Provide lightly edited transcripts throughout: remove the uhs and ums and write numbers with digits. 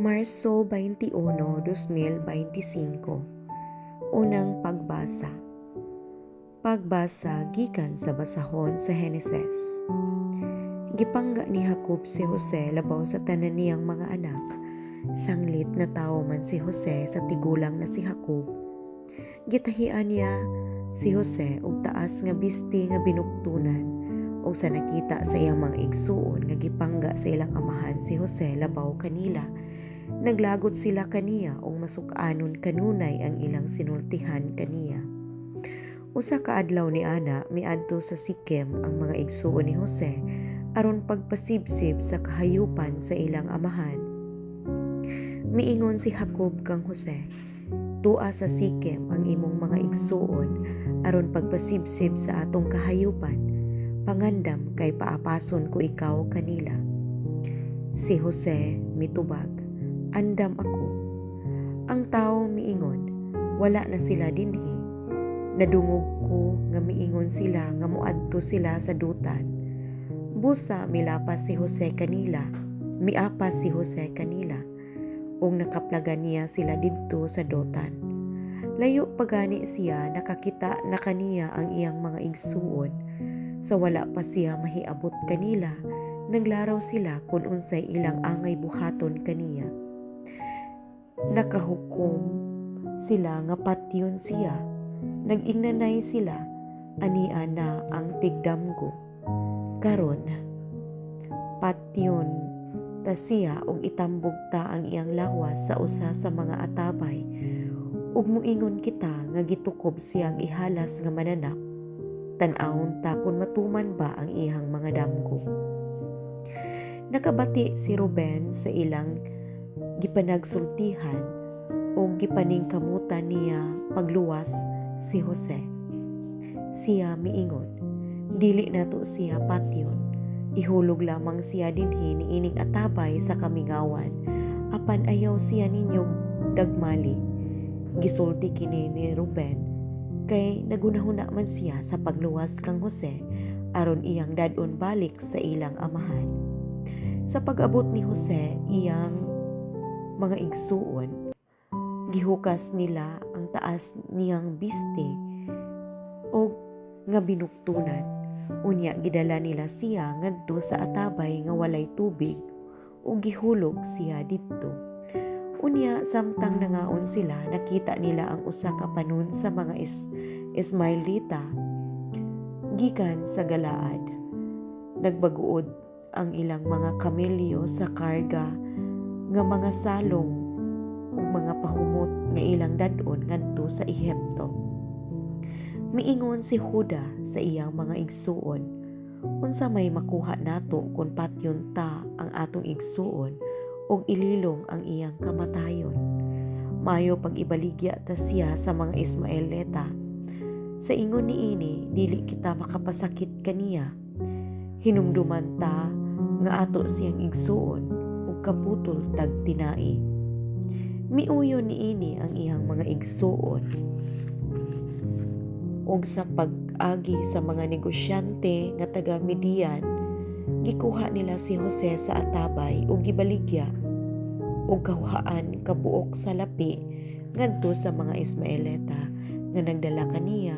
Marso 21, 2025. Unang pagbasa. Pagbasa gikan sa basahon sa Heneses. Gipangga ni Jacob si Jose labaw sa tanan niyang mga anak. Sanglit na tawo man si Jose sa tigulang na si Jacob. Gitahian niya si Jose og taas nga bisti nga binuktunan. O sa nakita sa iyang mga igsuon nga gipangga sa ilang amahan si Jose labaw kanila. Naglagot sila kaniya o masukanon kanunay ang ilang sinultihan kaniya. Usa ka adlaw ni ana miadto sa Sikem ang mga igsuon ni Jose aron pagpasibsib sa kahayupan sa ilang amahan. Miingon si Jacob kang Jose, "Tua sa Sikem ang imong mga igsuon aron pagpasibsib sa atong kahayupan. Pangandam kay paapason ko ikaw kanila." Si Jose mitubag, "Andam ako." Ang tao miingon, "Wala na sila dinhi." Nadungog ko nga miingon sila nga moadto sila sa dutan. Busa milapas si Jose kanila, miapas si Jose kanila, ug nakaplagan niya sila didto sa dutan. Layo pagani siya nakakita na kaniya ang iyang mga igsuon. Sa wala pa siya mahiabot kanila, naglaraw sila kung unsay ilang angay buhaton kaniya. Nakahukom sila nga patyon siya. Nag-ingnanay sila, ania na ang tigdamgo. Karon, patyon ta siya og itambog ta ang iyang lawas sa usa sa mga atabay. Ug muingon kita nga gitukob siyang ihalas nga mananap. Tan-awon ta kung matuman ba ang iyang mga damgo. Nakabati si Ruben sa ilang gipanagsultihan o gipaningkamutan niya pagluwas si Jose. Siya miingon, dili nato siya patyon, ihulog lamang siya dinhi niining atabay sa kamingawan, apan ayaw siya ninyo dagmali. Gisulti kini ni Ruben, kay nagunahuna man siya sa pagluwas kang Jose aron iyang dadon balik sa ilang amahan. Sa pag-abot ni Jose iyang mga igsuon, gihukas nila ang taas niyang biste o nga binuktunan. Unya gidala nila siya ngadto sa atabay nga walay tubig o gihulog siya didto. Unya samtang nangaon sila, nakita nila ang usa ka panon sa mga Ismailita gikan sa Galaad. Nagbaguod ang ilang mga kamelyo sa karga nga mga salong ug mga pahumot nga ilang dadon ngadto sa Ehipto. Miingon si Juda sa iyang mga igsuon, "Unsa may makuha nato kung patyon ta ang atong igsuon ug ililong ang iyang kamatayon? Maayo pag ibaligya ta siya sa mga Ismaelita. Sa ingon niini dili kita makapasakit kaniya. Hinumduman ta nga ato siyang igsuon ug kaputol tag tinai." Miuyon niini ang iyang mga igsuon ug sa pag-agi sa mga negosyante nga taga Midian, gikuha nila si Jose sa atabay ug gibaligya ug kahuhaan kabuok sa lapi ngadto sa mga Ismaelita nga nagdala kaniya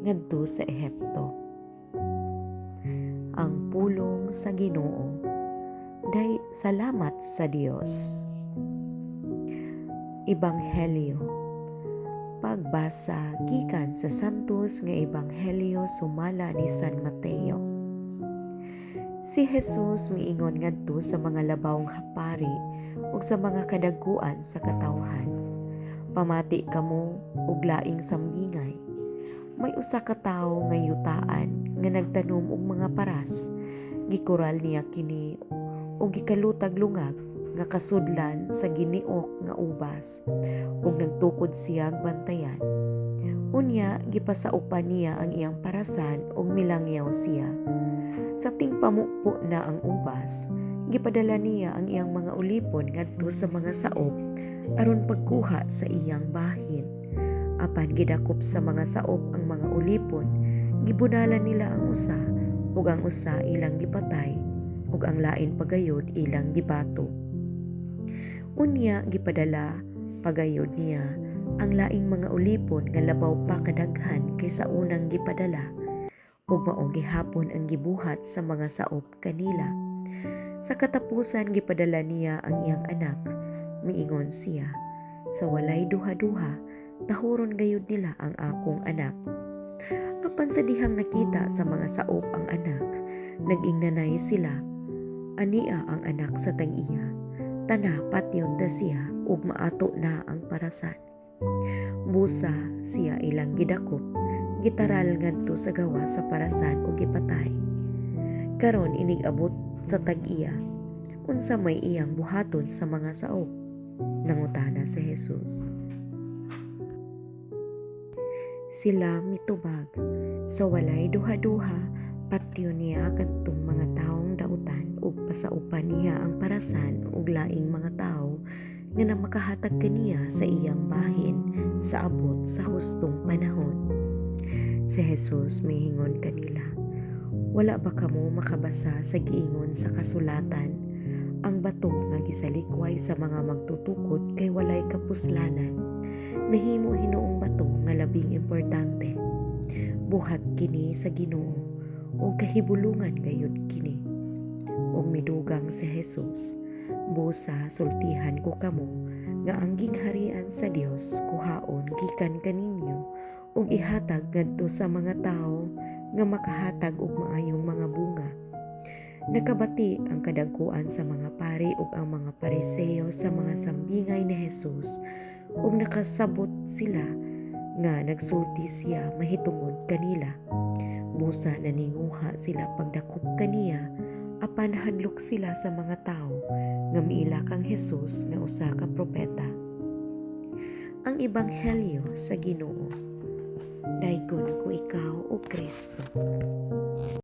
ngadto sa Ehipto. Ang pulong sa Ginoo. Day salamat sa Dios. Ebanghelyo. Pagbasa gikan sa santos nga ebanghelyo sumala ni San Mateo. Si Jesus miingon ngadto sa mga labawng hapari ug sa mga kadaguan sa katawhan, "Pamati kamo og laing sambingay. May usa ka tawo nga yutaan nga nagtanom og mga paras. Gikural niya kini ug gikalutag lungag nga kasudlan sa giniok nga ubas ug nagtukod siya bantayan. Unya gipasaupan niya ang iyang parasan ug milangyaw siya. Sa tingpamupo na ang ubas, gipadala niya ang iyang mga ulipon ngadto sa mga saop aron pagkuha sa iyang bahin. Apan gidakop sa mga saop ang mga ulipon, gibunalan nila ang usa ug ang usa ilang gipatay ug ang lain pagayod ilang gibato. Unya gipadala pagayod niya ang laing mga ulipon nga labaw pa kadaghan kaysa unang gipadala, ug mao gihapon ang gibuhat sa mga saop kanila. Sa katapusan gipadala niya ang iyang anak. Miingon siya, sa walay duha-duha, tahuron gayud nila ang akong anak. Apan sa dihang nakita sa mga saop ang anak, nag-ingnanay sila. Ania ang anak sa tag-iya. Tana patyon da siya ug maato na ang parasan. Busa siya ilang gidakop, gitaral ngadto sa gawa sa parasan ug gipatay. Karon inig-abot sa tag-iya, unsa may iyang buhaton sa mga saop? Nangutana si Jesus. Sila mitubag, sa walay duha-duha, patyon niya kadtong mga taong dautan ug pasaupan niya ang parasan ug laing mga tao nga namakahatag kaniya sa iyang bahin sa abot sa hustong panahon. Si Jesus miingon kanila, wala ba kamo makabasa sa giingon sa kasulatan? Ang bato nga gisalikway sa mga magtutukod kay walay kapuslanan, nahimo hinuong bato nga labing importante. Buhat kini sa Ginoo ug kahibulungan gayud kini. Ug midugang si Jesus, busa sultihan ko kamo nga ang gingharian sa Dios kuhaon gikan kaninyo ug ihatag ngadto sa mga tawo nga makahatag og maayong mga bunga. Nakabati ang kadagkuan sa mga pari ug ang mga Pariseo sa mga sambingay ni Jesus ug nakasabot sila nga nagsulti siya mahitungod kanila. Busa naninguha sila pagdakop kaniya apan hadlok sila sa mga tao nga miila kang Jesus nga usa ka propeta. Ang ebanghelyo sa Ginoo. Dayon ko ikaw o Kristo.